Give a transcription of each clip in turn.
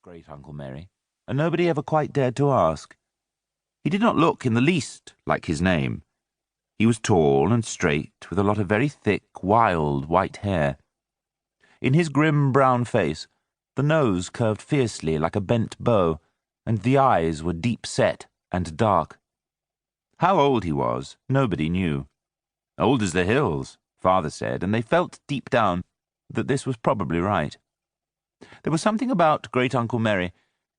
Great-Uncle Merry, and nobody ever quite dared to ask. He did not look in the least like his name. He was tall and straight, with a lot of very thick, wild, white hair. In his grim brown face, the nose curved fiercely like a bent bow, and the eyes were deep-set and dark. How old he was, nobody knew. Old as the hills, Father said, and they felt deep down that this was probably right. There was something about Great-Uncle Merry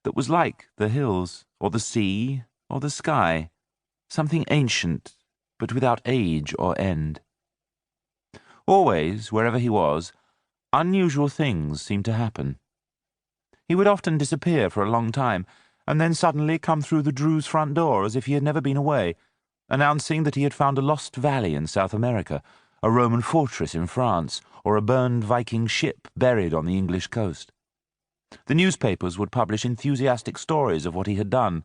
that was like the hills, or the sea, or the sky, something ancient, but without age or end. Always, wherever he was, unusual things seemed to happen. He would often disappear for a long time, and then suddenly come through the Drews' front door as if he had never been away, announcing that he had found a lost valley in South America, a Roman fortress in France, or a burned Viking ship buried on the English coast. The newspapers would publish enthusiastic stories of what he had done,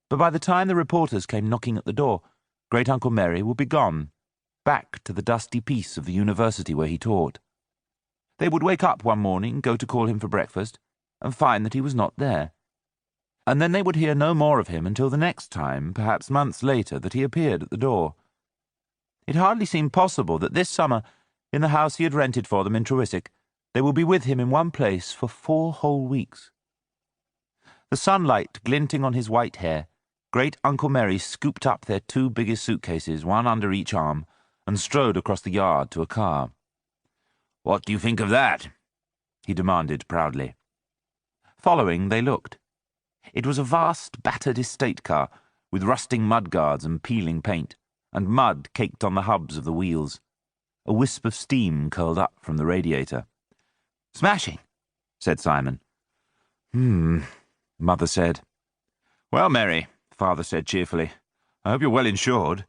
but by the time the reporters came knocking at the door, Great-Uncle Merry would be gone, back to the dusty peace of the university where he taught. They would wake up one morning, go to call him for breakfast, and find that he was not there. And then they would hear no more of him until the next time, perhaps months later, that he appeared at the door. It hardly seemed possible that this summer, in the house he had rented for them in Trewisick, they would be with him in one place for 4 whole weeks. The sunlight glinting on his white hair, Great-Uncle Merry scooped up their 2 biggest suitcases, one under each arm, and strode across the yard to a car. "What do you think of that?" he demanded proudly. Following, they looked. It was a vast, battered estate car, with rusting mudguards and peeling paint, and mud caked on the hubs of the wheels. A wisp of steam curled up from the radiator. "Smashing," said Simon. Mother said. "Well, Merry," Father said cheerfully, "I hope you're well insured."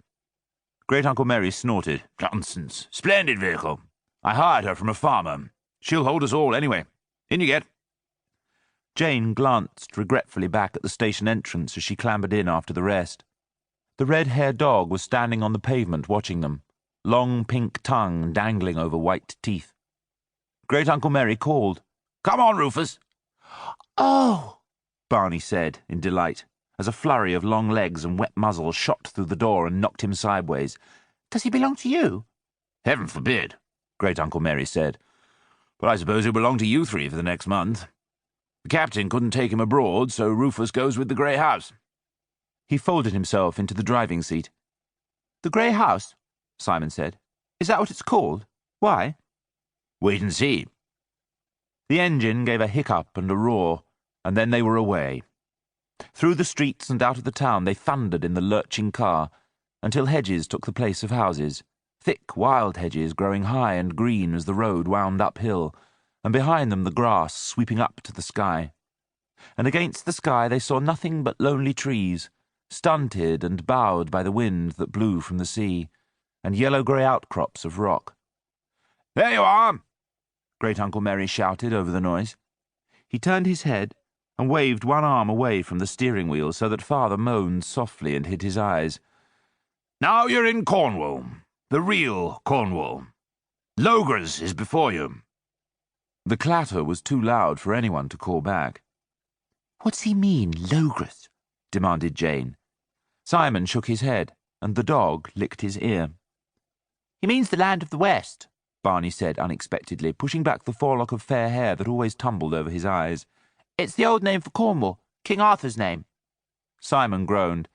Great-Uncle Merry snorted. "Nonsense. Splendid vehicle. I hired her from a farmer. She'll hold us all anyway. In you get." Jane glanced regretfully back at the station entrance as she clambered in after the rest. The red-haired dog was standing on the pavement watching them, long pink tongue dangling over white teeth. Great-Uncle Merry called, "Come on, Rufus." "Oh!" Barney said in delight, as a flurry of long legs and wet muzzle shot through the door and knocked him sideways. "Does he belong to you?" "Heaven forbid," Great-Uncle Merry said. "But I suppose he'll belong to you 3 for the next month. The captain couldn't take him abroad, so Rufus goes with the grey house." He folded himself into the driving seat. "The grey house?" Simon said. "Is that what it's called? Why?" "Wait and see." The engine gave a hiccup and a roar, and then they were away. Through the streets and out of the town they thundered in the lurching car, until hedges took the place of houses, thick wild hedges growing high and green as the road wound uphill, and behind them the grass sweeping up to the sky. And against the sky they saw nothing but lonely trees, stunted and bowed by the wind that blew from the sea, and yellow-grey outcrops of rock. "There you are!" Great-Uncle Merry shouted over the noise. He turned his head and waved one arm away from the steering wheel so that Father moaned softly and hid his eyes. "Now you're in Cornwall, the real Cornwall. Logres is before you." The clatter was too loud for anyone to call back. "What's he mean, Logres?" demanded Jane. Simon shook his head, and the dog licked his ear. "He means the land of the West," Barney said unexpectedly, pushing back the forelock of fair hair that always tumbled over his eyes. "It's the old name for Cornwall, King Arthur's name." Simon groaned.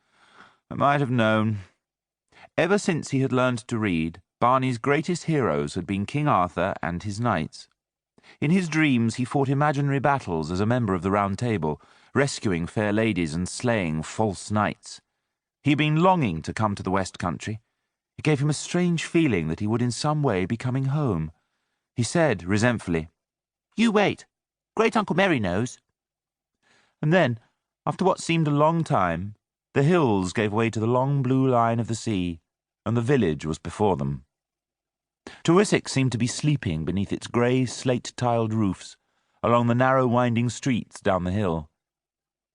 "I might have known." Ever since he had learned to read, Barney's greatest heroes had been King Arthur and his knights. In his dreams he fought imaginary battles as a member of the Round Table, rescuing fair ladies and slaying false knights. He had been longing to come to the West Country. It gave him a strange feeling that he would in some way be coming home. He said resentfully, "You wait. Great-Uncle Merry knows." And then, after what seemed a long time, the hills gave way to the long blue line of the sea, and the village was before them. Trewisick seemed to be sleeping beneath its grey slate-tiled roofs, along the narrow winding streets down the hill.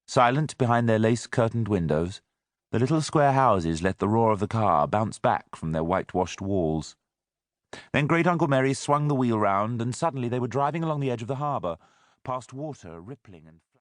Silent behind their lace-curtained windows, the little square houses let the roar of the car bounce back from their whitewashed walls. Then Great-Uncle Merry swung the wheel round, and suddenly they were driving along the edge of the harbour, past water rippling and